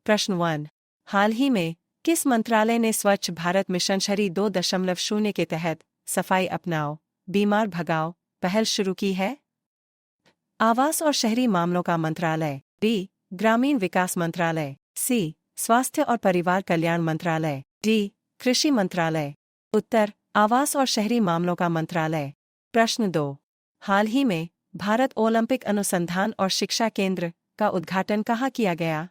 प्रश्न 1। हाल ही में किस मंत्रालय ने स्वच्छ भारत मिशन शहरी 2.0 के तहत सफाई अपनाओ, बीमार भगाओ पहल शुरू की है? आवास और शहरी मामलों का मंत्रालय, बी ग्रामीण विकास मंत्रालय, सी स्वास्थ्य और परिवार कल्याण मंत्रालय, डी कृषि मंत्रालय। उत्तर आवास और शहरी मामलों का मंत्रालय। प्रश्न 2। हाल ही में भारत ओलंपिक अनुसंधान और शिक्षा केंद्र का उद्घाटन कहाँ किया गया?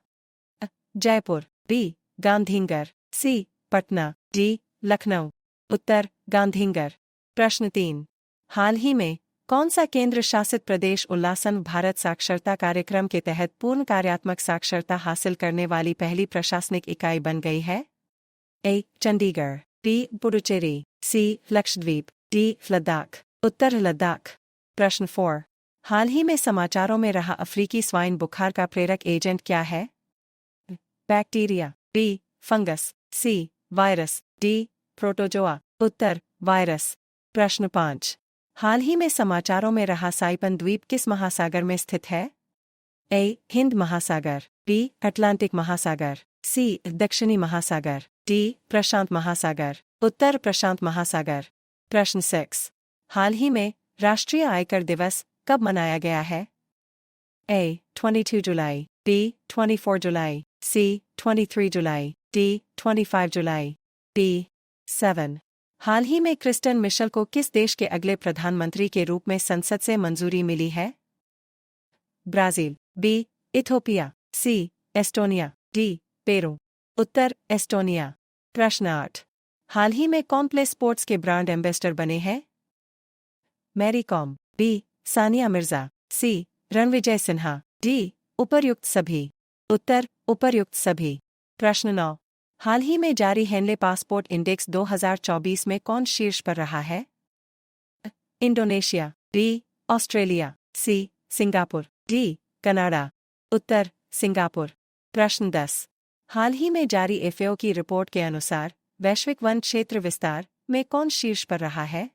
जयपुर, बी गांधीनगर, सी पटना, डी लखनऊ। उत्तर गांधीनगर। प्रश्न 3। हाल ही में कौन सा केंद्र शासित प्रदेश उल्लासन भारत साक्षरता कार्यक्रम के तहत पूर्ण कार्यात्मक साक्षरता हासिल करने वाली पहली प्रशासनिक इकाई बन गई है? ए चंडीगढ़, बी पुडुचेरी, सी लक्षद्वीप, डी लद्दाख। उत्तर लद्दाख। प्रश्न 4। हाल ही में समाचारों में रहा अफ्रीकी स्वाइन बुखार का प्रेरक एजेंट क्या है? Bacteria, B fungus, C virus, D protozoa. उत्तर वायरस। प्रश्न 5। हाल ही में समाचारों में रहा साइपन द्वीप किस महासागर में स्थित है? ए हिंद महासागर, बी अटलांटिक महासागर, सी दक्षिणी महासागर, डी प्रशांत महासागर। उत्तर प्रशांत महासागर। प्रश्न 6। हाल ही में राष्ट्रीय आयकर दिवस कब मनाया गया है? ए 22 जुलाई, बी 24 जुलाई, सी 23 जुलाई, डी 25 जुलाई, डी 7। हाल ही में क्रिस्टन मिशेल को किस देश के अगले प्रधानमंत्री के रूप में संसद से मंजूरी मिली है? Brazil, B Ethiopia, C Estonia, D Peru. उत्तर एस्टोनिया। प्रश्न 8। हाल ही में कौन प्ले स्पोर्ट्स के ब्रांड एम्बेसडर बने हैं? Mary Kom, B Sania Mirza, C Ranvijay Sinha, D उपर्युक्त सभी। उत्तर उपर्युक्त सभी। प्रश्न 9। हाल ही में जारी हेनले पासपोर्ट इंडेक्स 2024 में कौन शीर्ष पर रहा है? Indonesia, B Australia, C Singapore, D Canada. उत्तर सिंगापुर। प्रश्न 10। हाल ही में जारी एफएओ की रिपोर्ट के अनुसार वैश्विक वन क्षेत्र विस्तार में कौन शीर्ष पर रहा है?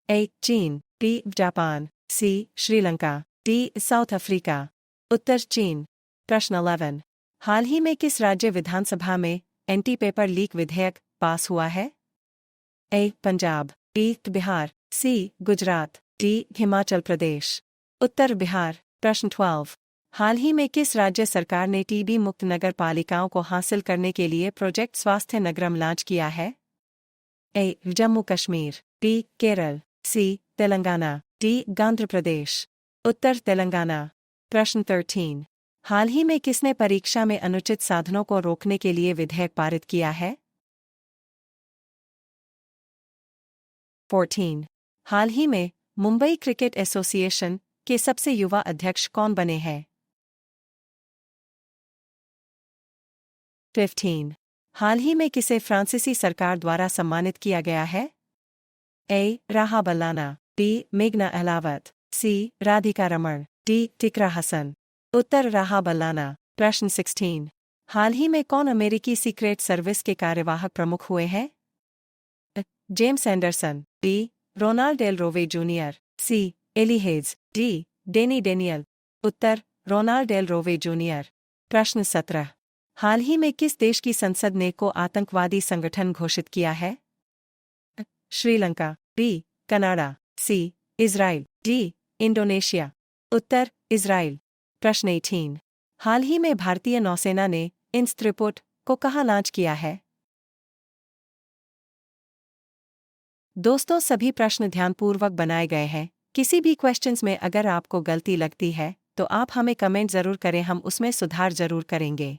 ए चीन, बी जापान, सी श्रीलंका, डी साउथ अफ्रीका। उत्तर चीन। प्रश्न 11। हाल ही में किस राज्य विधानसभा में एंटी पेपर लीक विधेयक पास हुआ है? ए पंजाब, बी बिहार, सी गुजरात, डी हिमाचल प्रदेश। उत्तर बिहार। प्रश्न 12। हाल ही में किस राज्य सरकार ने टीबी मुक्त नगर पालिकाओं को हासिल करने के लिए प्रोजेक्ट स्वास्थ्य नगरम लॉन्च किया है? ए जम्मू कश्मीर, बी केरल, सी तेलंगाना, डी आंध्र प्रदेश। उत्तर तेलंगाना। प्रश्न 13। हाल ही में किसने परीक्षा में अनुचित साधनों को रोकने के लिए विधेयक पारित किया है? 14। हाल ही में मुंबई क्रिकेट एसोसिएशन के सबसे युवा अध्यक्ष कौन बने हैं? 15। हाल ही में किसे फ्रांसीसी सरकार द्वारा सम्मानित किया गया है? ए राहा बल्लाना, बी मेघना अहलावत, सी राधिका रमण, डी टिकरा हसन। उत्तर राहा बल्लाना। प्रश्न 16। हाल ही में कौन अमेरिकी सीक्रेट सर्विस के कार्यवाहक प्रमुख हुए हैं? James Anderson, B Ronald Dale Rowe Junior, C Ellie Hayes, D Denny Daniel. उत्तर रोनाल्ड डेल रोवे जूनियर। प्रश्न 17। हाल ही में किस देश की संसद ने को आतंकवादी संगठन घोषित किया है? Sri Lanka, B Canada, C Israel, D Indonesia. उत्तर इजराइल। प्रश्न 18। हाल ही में भारतीय नौसेना ने इंस्त्रिपुट को कहाँ लॉन्च किया है? दोस्तों सभी प्रश्न ध्यानपूर्वक बनाए गए हैं। किसी भी क्वेश्चंस में अगर आपको गलती लगती है तो आप हमें कमेंट जरूर करें, हम उसमें सुधार जरूर करेंगे।